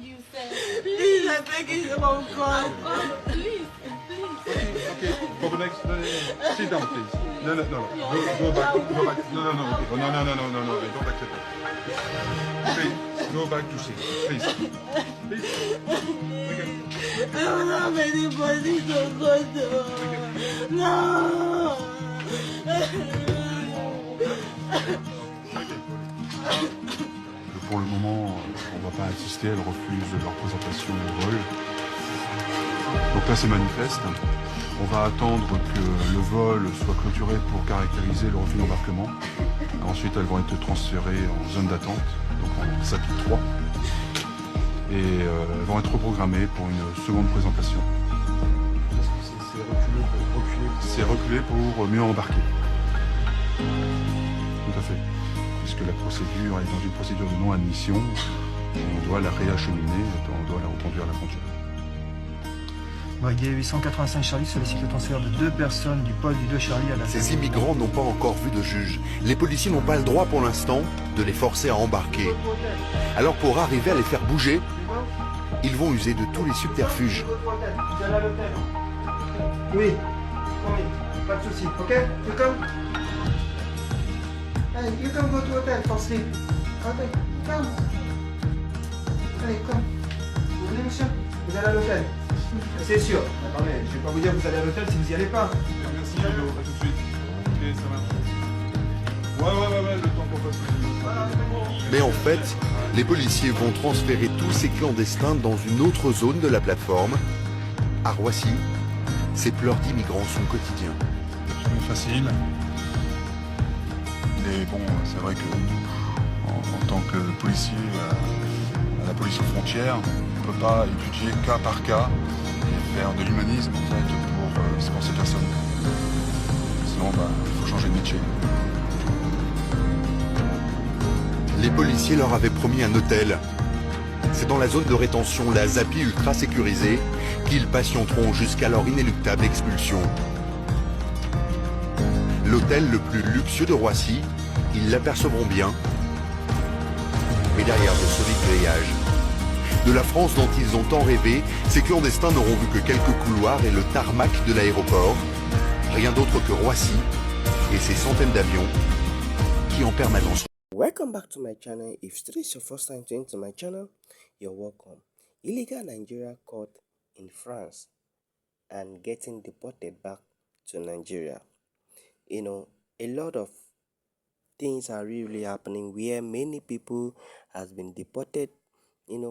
You said, Please, I beg you, oh God. please. Okay, for the next, sit down, please. No. Go back. No. Okay. No, I don't accept it. Please, go back to seat. Please. Okay. I don't have anybody to go to. No. Pour le moment, on ne va pas insister, elles refusent leur présentation au vol. Donc là, c'est manifeste. On va attendre que le vol soit clôturé pour caractériser le refus d'embarquement. Ensuite, elles vont être transférées en zone d'attente, donc en SAT 3. Et elles vont être reprogrammées pour une seconde présentation. C'est reculé pour mieux embarquer. Tout à fait. Puisque la procédure est dans une procédure de non-admission, on doit la réacheminer, on doit la reconduire à la frontière. Brigade 885 Charlie sollicite le transfert de 2 personnes du poste du 2 Charlie à la... Ces immigrants n'ont pas encore vu de juge. Les policiers n'ont pas le droit pour l'instant de les forcer à embarquer. Alors pour arriver à les faire bouger, ils vont user de tous les subterfuges. Vous allez à l'hôtel. Oui, pas de soucis, ok? You come? Hey, you can go to hotel for sleep. Ok, come. Allez, come. Vous venez, monsieur? Vous allez à l'hôtel. C'est sûr. Attendez, je vais pas vous dire que vous allez à l'hôtel si vous y allez pas. Merci, à tout de suite. Ok, ça marche. Ouais, le temps qu'on passe. Mais en fait, les policiers vont transférer tous ces clandestins dans une autre zone de la plateforme. À Roissy, ces pleurs d'immigrants sont quotidiens. C'est facile. Mais bon, c'est vrai que en tant que policier à la police aux frontières, on ne peut pas étudier cas par cas et faire de l'humanisme en fait pour ces personnes. Sinon, il faut changer de métier. Les policiers leur avaient promis un hôtel. C'est dans la zone de rétention, la Zapi ultra sécurisée, qu'ils patienteront jusqu'à leur inéluctable expulsion. L'hôtel le plus luxueux de Roissy, ils l'apercevront bien, mais derrière de solides grillages. De la France dont ils ont tant rêvé, ces clandestins n'auront vu que quelques couloirs et le tarmac de l'aéroport. Rien d'autre que Roissy et ses centaines d'avions qui en permanence. Welcome back to my channel. If today is your first time to enter my channel, you're welcome. Illegal Nigeria caught in France and getting deported back to Nigeria. You know, a lot of things are really happening where many people has been deported,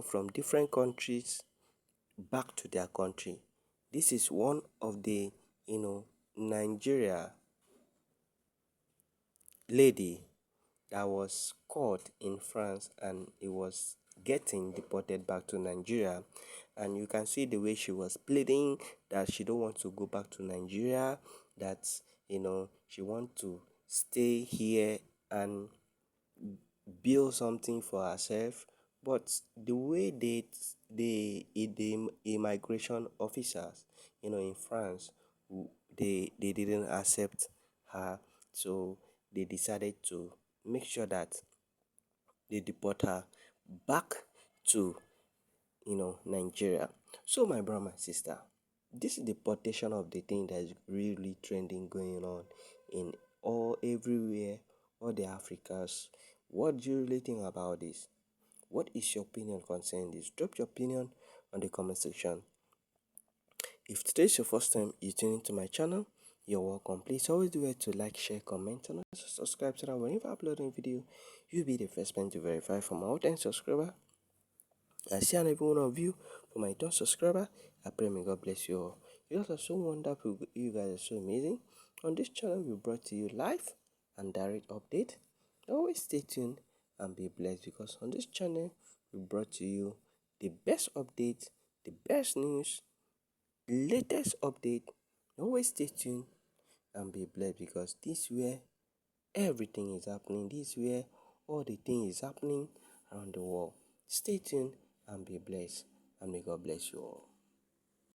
from different countries back to their country. This is one of the, Nigeria lady that was caught in France and it was getting deported back to Nigeria. And you can see the way she was pleading that she don't want to go back to Nigeria, that she want to stay here and build something for herself. But the way the immigration officers in France, they didn't accept her, so they decided to make sure that they deport her back to Nigeria. So my brother, my sister, this is the deportation of the thing that is really trending going on in everywhere, all the Africans. What do you really think about this? What is your opinion concerning this? Drop your opinion on the comment section. If today is your first time you tune into my channel, you're welcome. Please always do it to like, share, comment, and also subscribe so that whenever I upload a video, you'll be the first man to verify from my 10 subscriber. I see every one of you for my 10 subscriber. I pray may God bless you all. You guys are so wonderful. You guys are so amazing. On this channel, we brought to you live and direct update. Always stay tuned and be blessed, because on this channel, we brought to you the best updates, the best news, latest update. Always stay tuned and be blessed, because this is where everything is happening. This is where all the things is happening around the world. Stay tuned and be blessed, and may God bless you all.